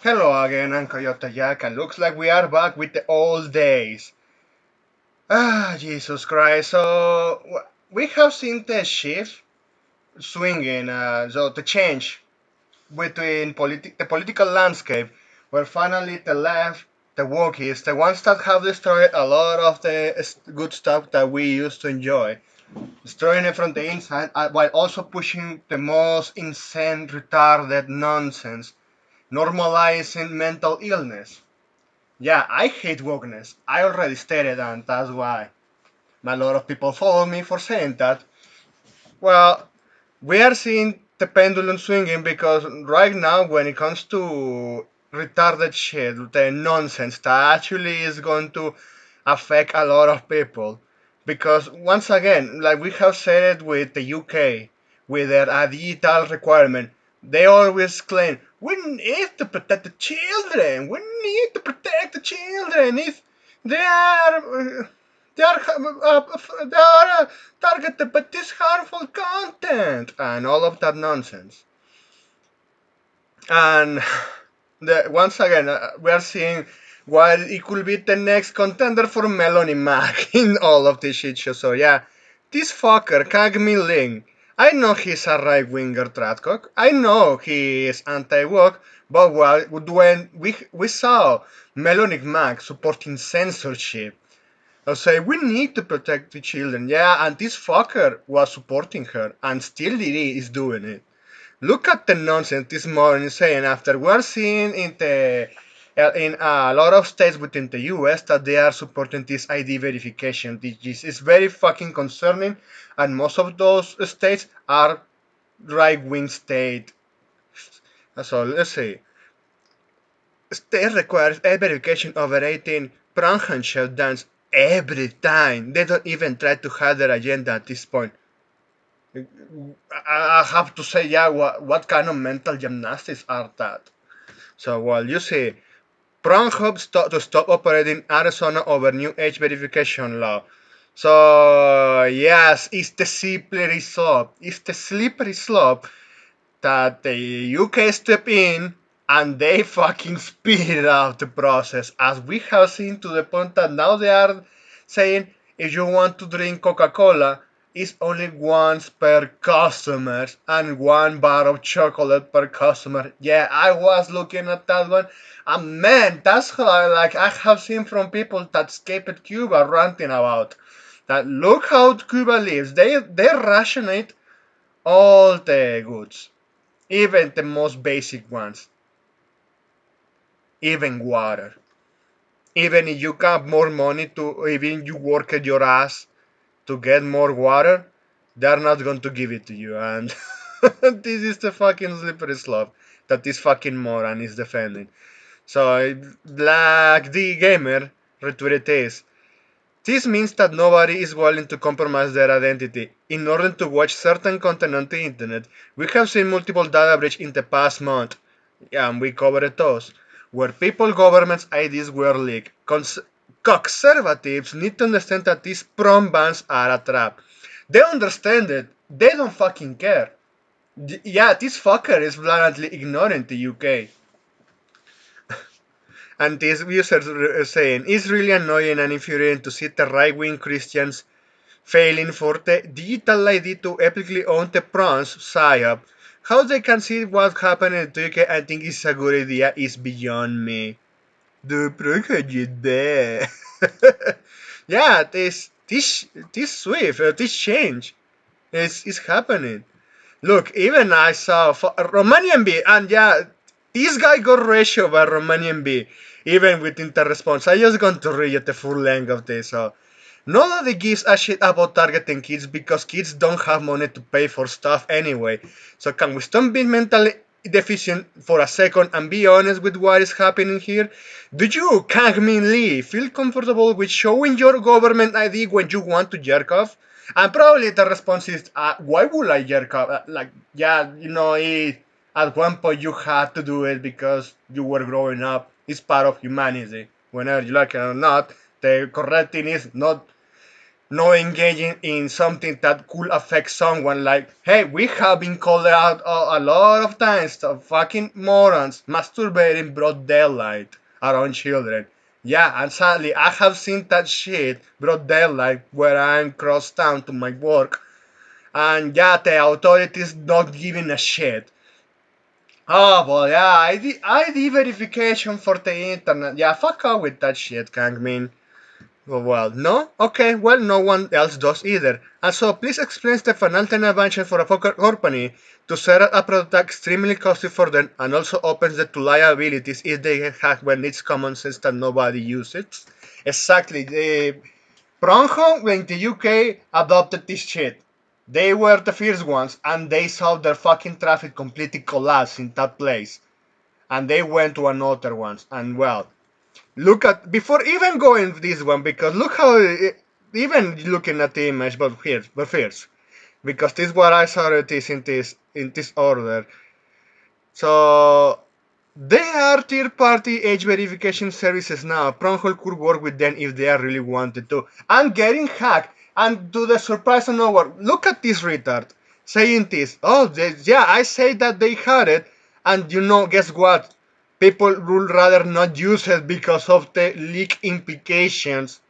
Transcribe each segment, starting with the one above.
Hello again, I'm Coyote Jack, and looks like we are back with the old days. Jesus Christ. So, we have seen the shift swinging, so the change between the political landscape, where finally the left, the wokies, the ones that have destroyed a lot of the good stuff that we used to enjoy, destroying it from the inside while also pushing the most insane, retarded nonsense, normalizing mental illness. Yeah, I hate wokeness. I already stated that, and that's why a lot of people follow me for saying that. Well, we are seeing the pendulum swinging because right now, when it comes to retarded shit, the nonsense that actually is going to affect a lot of people. Because once again, like we have said it with the UK, with their digital requirement, they always claim we need to protect the children. We need to protect the children. If they are they are targeted by this harmful content and all of that nonsense. And once again, we are seeing why it could be the next contender for Melanie Mac in all of this shit show. So yeah, this fucker, Kang Min Ling, I know he's a right winger tradcock. I know he is anti-woke, but when we saw Melanie Mac supporting censorship, I say we need to protect the children. Yeah, and this fucker was supporting her, and still he is doing it. Look at the nonsense this morning saying after we're seeing in a lot of states within the US that they are supporting this ID verification. This is very fucking concerning, and most of those states are right-wing state. So let's see. State requires a verification over 18 Pranhan shutdowns every time. They don't even try to hide their agenda at this point. I have to say, yeah, what kind of mental gymnastics are that? So, well, you see, Pornhub to stop operating in Arizona over new age verification law. So, yes, it's the slippery slope. It's the slippery slope that the UK step in and they fucking speed up the process, as we have seen to the point that now they are saying if you want to drink Coca-Cola, it's only once per customer and 1 bar of chocolate per customer. Yeah, I was looking at that one, and man, that's how, like I have seen from people that escaped Cuba ranting about that. Look how Cuba lives. They rationate all the goods, even the most basic ones, even water. Even if you got more money to, even you work at your ass to get more water, they're not going to give it to you. And this is the fucking slippery slope that this fucking moron is defending. So, Black D Gamer retweeted this. This means that nobody is willing to compromise their identity in order to watch certain content on the internet. We have seen multiple data breaches in the past month, and we covered those, where people governments' IDs were leaked. Conservatives need to understand that these prom bans are a trap. They understand it. They don't fucking care. Yeah, this fucker is blatantly ignoring the UK. And these users are saying, it's really annoying and infuriating to see the right-wing Christians failing for the digital ID to epically own the prawns psyop. How they can see what's happening in Turkey and think it's a good idea is beyond me. The project there. Yeah, this swift, this change is happening. Look, even I saw Romanian B, and yeah, this guy got ratio by Romanian B, even within the response. I just going to read the full length of this. So, nobody gives a shit about targeting kids because kids don't have money to pay for stuff anyway. So can we stop being mentally deficient for a second and be honest with what is happening here? Do you, Kang Min Lee, feel comfortable with showing your government ID when you want to jerk off? And probably the response is, why would I jerk off? Like, yeah, at one point you had to do it because you were growing up. It's part of humanity. Whenever you like it or not, the correct thing is not not engaging in something that could affect someone. Like, hey, we have been called out a lot of times of fucking morons masturbating broad daylight around children. Yeah, and sadly, I have seen that shit broad daylight where I'm cross town to my work, and yeah, the authorities not giving a shit. Oh, well, yeah, ID verification for the internet. Yeah, fuck off with that shit, Kangmin. Well, no? Okay, well, no one else does either. And so, please explain the financial advantage for a poker company to set up a product extremely costly for them and also opens them to liabilities if they hack when it's common sense that nobody uses. Exactly. Bronco in the UK adopted this shit. They were the first ones and they saw their fucking traffic completely collapse in that place. And they went to another ones. And well, look at before even going this one because look how even looking at the image, but first because this is what I saw it is in this order. So they are third-party age verification services now. Pronghold could work with them if they really wanted to. I'm getting hacked, and to the surprise of no one, look at this retard saying this. Oh, yeah, I say that they had it, and guess what? People would rather not use it because of the leak implications,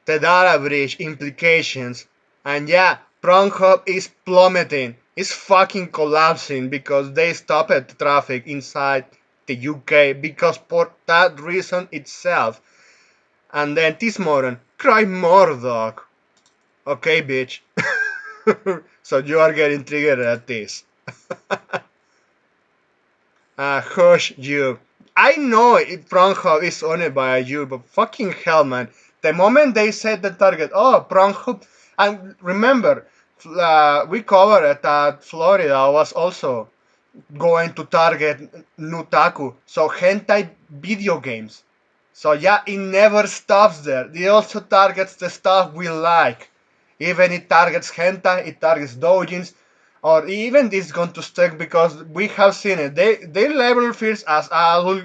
the data breach implications, and yeah, Pornhub is plummeting. It's fucking collapsing because they stopped the traffic inside the UK because for that reason itself. And then this moron, cry more dog. Okay, bitch. So you are getting triggered at this. Hush you. I know Pornhub is owned by you, but fucking hell, man. The moment they set the target, oh, Pornhub, and remember, we covered it that Florida was also going to target Nutaku, so hentai video games. So yeah, it never stops there. It also targets the stuff we like. Even it targets hentai, it targets doujins, or even this is going to stick because we have seen it. They label first as adult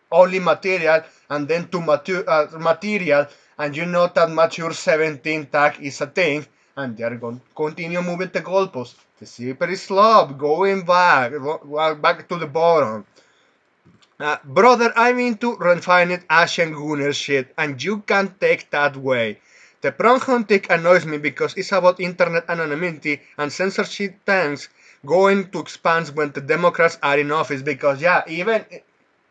only material and then to material, and you know that mature 17 tag is a thing, and they're going to continue moving the goalposts. The slippery slope, going back to the bottom. Brother, I'm into refined Asian Gunner shit, and you can't take that way. The prom hunting annoys me because it's about internet anonymity and censorship tanks going to expand when the Democrats are in office. Because yeah, even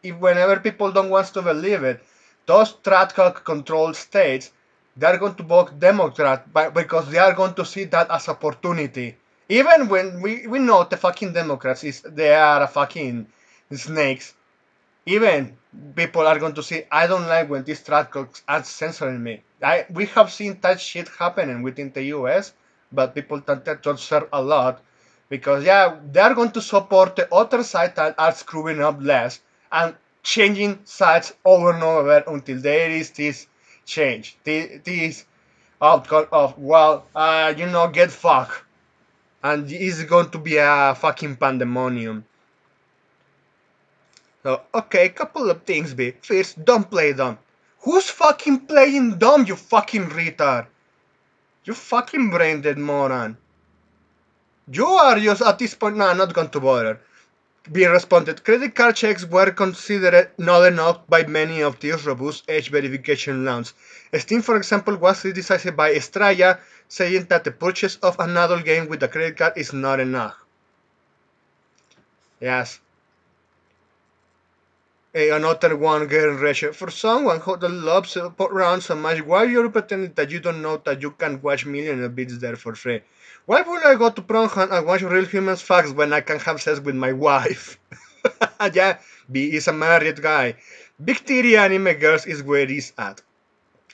if whenever people don't want to believe it, those Tratcock controlled states, they're going to vote Democrat because they are going to see that as opportunity. Even when we know the fucking Democrats they are a fucking snakes, even people are going to say, I don't like when these tracks are censoring me. We have seen that shit happening within the US, but people tend to observe a lot because, yeah, they're going to support the other side that are screwing up less and changing sides over and over until there is this change, this outcome of, well, get fucked. And it's going to be a fucking pandemonium. So, okay, couple of things, B. First, don't play dumb. Who's fucking playing dumb, you fucking retard? You fucking brain dead moron. You are just at this point, nah, not going to bother. B responded, credit card checks were considered not enough by many of these robust age verification laws. Steam, for example, was criticized by Estrella, saying that the purchase of an adult game with a credit card is not enough. Yes, another one getting richer. For someone who loves around so much, why are you pretending that you don't know that you can watch millions of bits there for free? Why would I go to Pornhub and watch real humans facts when I can have sex with my wife? Yeah, B is a married guy. Big titty anime girls is where he's at.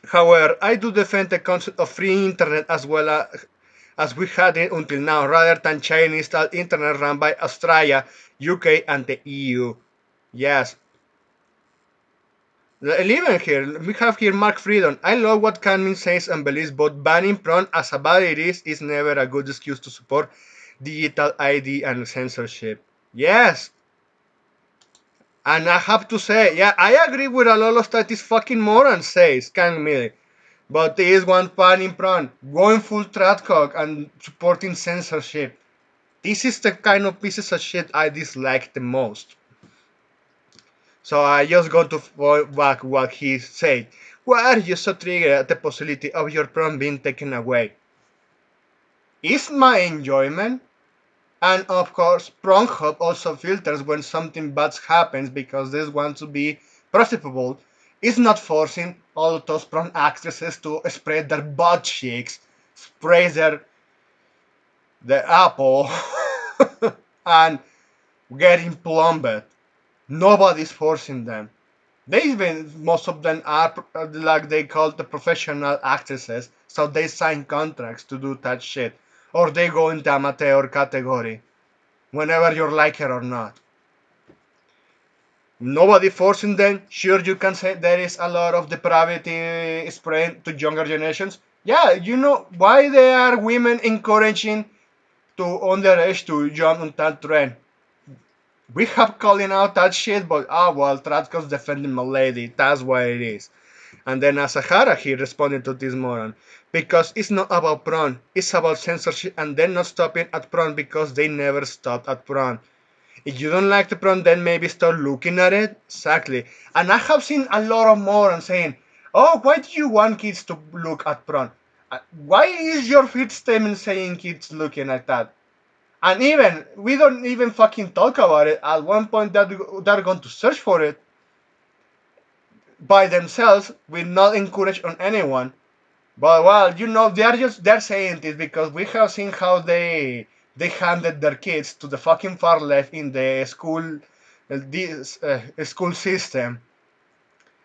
However, I do defend the concept of free internet as well as we had it until now, rather than Chinese style internet run by Australia, UK, and the EU. Yes, even here, we have here Mark Freedom. I love what Canmin says and believes, but banning prawn as a bad it is never a good excuse to support digital ID and censorship. Yes, and I have to say, yeah, I agree with a lot of that this fucking moron says, Canmin. But there is one fan in front, going full Tradcock and supporting censorship. This is the kind of pieces of shit I dislike the most. So I just got to fall back what he said. Why are you so triggered at the possibility of your prom being taken away? Is my enjoyment? And of course, Pornhub also filters when something bad happens because they want to be profitable. It's not forcing all those porn actresses to spread their butt cheeks, spray their apple, and getting plumbed. Nobody's forcing them. They even most of them are like they call the professional actresses, so they sign contracts to do that shit, or they go into amateur category whenever you like it or not. Nobody forcing them. Sure, you can say there is a lot of depravity spread to younger generations. Yeah, you know why they are women encouraging to underage to jump on that trend. We have calling out that shit, but well, Tratko's defending my lady. That's why it is. And then Asahara, he responded to this moron. Because it's not about prawn, it's about censorship and then not stopping at prawn because they never stopped at prawn. If you don't like the prawn, then maybe start looking at it. Exactly. And I have seen a lot of morons saying, oh, why do you want kids to look at prawn? Why is your fifth statement saying kids looking at that? And even, we don't even fucking talk about it. At one point, they're going to search for it by themselves will not encourage on anyone. But well, they're saying this because we have seen how they handed their kids to the fucking far left in the this school system,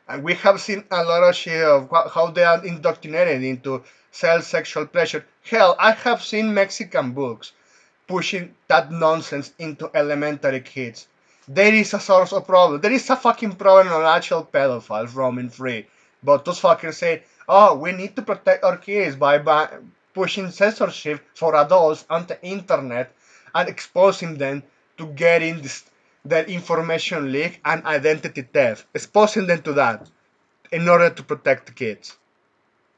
and we have seen a lot of shit of how they are indoctrinated into self-sexual pleasure. Hell, I have seen Mexican books pushing that nonsense into elementary kids. There is a source of problem. There is a fucking problem on actual pedophiles roaming free. But those fuckers say, oh, we need to protect our kids by pushing censorship for adults on the internet and exposing them to getting their information leak and identity theft. Exposing them to that in order to protect the kids.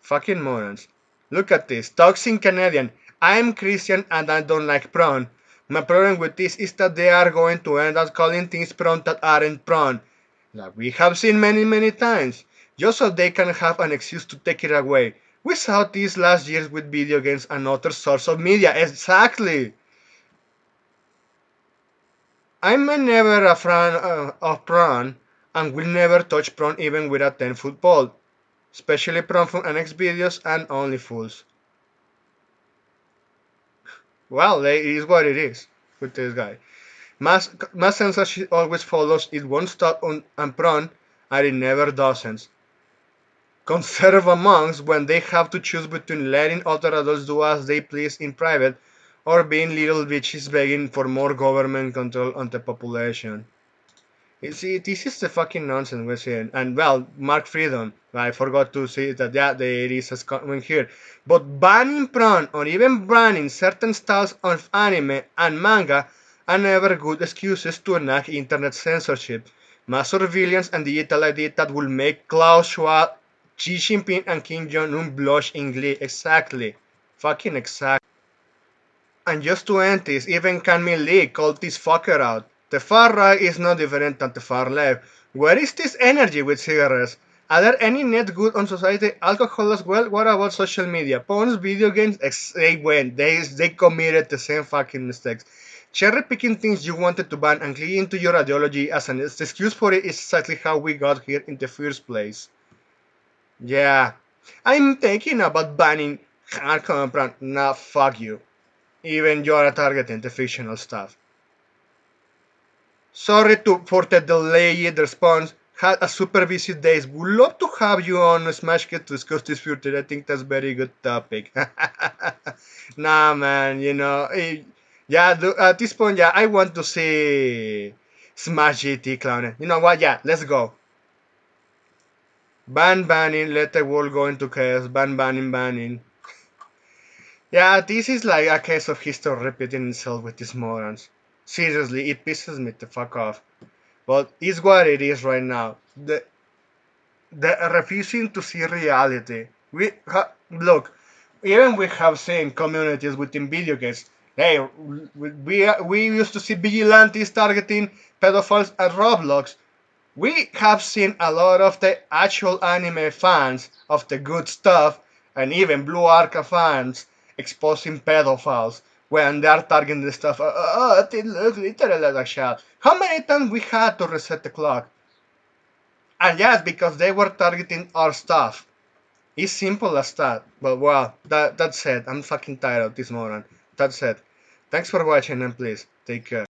Fucking morons. Look at this. Toxic Canadian. I'm Christian and I don't like prawn. My problem with this is that they are going to end up calling things prawn that aren't prawn. Like we have seen many times. Just so they can have an excuse to take it away. We saw this last year with video games and other sorts of media. Exactly. I'm never a fan of prawn and will never touch prawn even with a 10-foot pole. Especially prawn from NX videos and only fools. Well, it is what it is with this guy. Mass censorship always follows. It won't stop on and prawn, and it never doesn't. Conserve monks when they have to choose between letting other adults do as they please in private or being little bitches begging for more government control on the population. You see, this is the fucking nonsense we're saying. And well, Mark Freedom, I forgot to say that there is a comment here. But banning prawn or even banning certain styles of anime and manga are never good excuses to enact internet censorship, mass surveillance, and digital ID that will make Klaus Schwab, Xi Jinping, and Kim Jong Un blush in glee. Exactly. Fucking exactly. And just to end this, even Canmin Lee called this fucker out. The far right is no different than the far left. Where is this energy with cigarettes? Are there any net good on society? Alcohol as well? What about social media? Phones, video games? They went. They committed the same fucking mistakes. Cherry picking things you wanted to ban and clinging to your ideology as an excuse for it is exactly how we got here in the first place. Yeah. I'm thinking about banning hardcore brand. Nah, fuck you. Even you are targeting the fictional stuff. Sorry for the delayed response. Had a super busy days. Would love to have you on Smash Kit to discuss this future. I think that's very good topic. Nah, man. Yeah. At this point, yeah, I want to see Smash GT clown. You know what? Yeah, let's go. Banning. Let the world go into chaos. Banning. Yeah, this is like a case of history repeating itself with these morons. Seriously, it pisses me the fuck off. But it's what it is right now. The refusing to see reality. Look, even we have seen communities within video games. Hey, we used to see vigilantes targeting pedophiles at Roblox. We have seen a lot of the actual anime fans of the good stuff, and even Blue Arca fans exposing pedophiles when they are targeting the stuff. It looks literally like a child. How many times we had to reset the clock? And yes, because they were targeting our stuff. It's simple as that. But well, that's it. I'm fucking tired of this moron. That's it. Thanks for watching and please take care.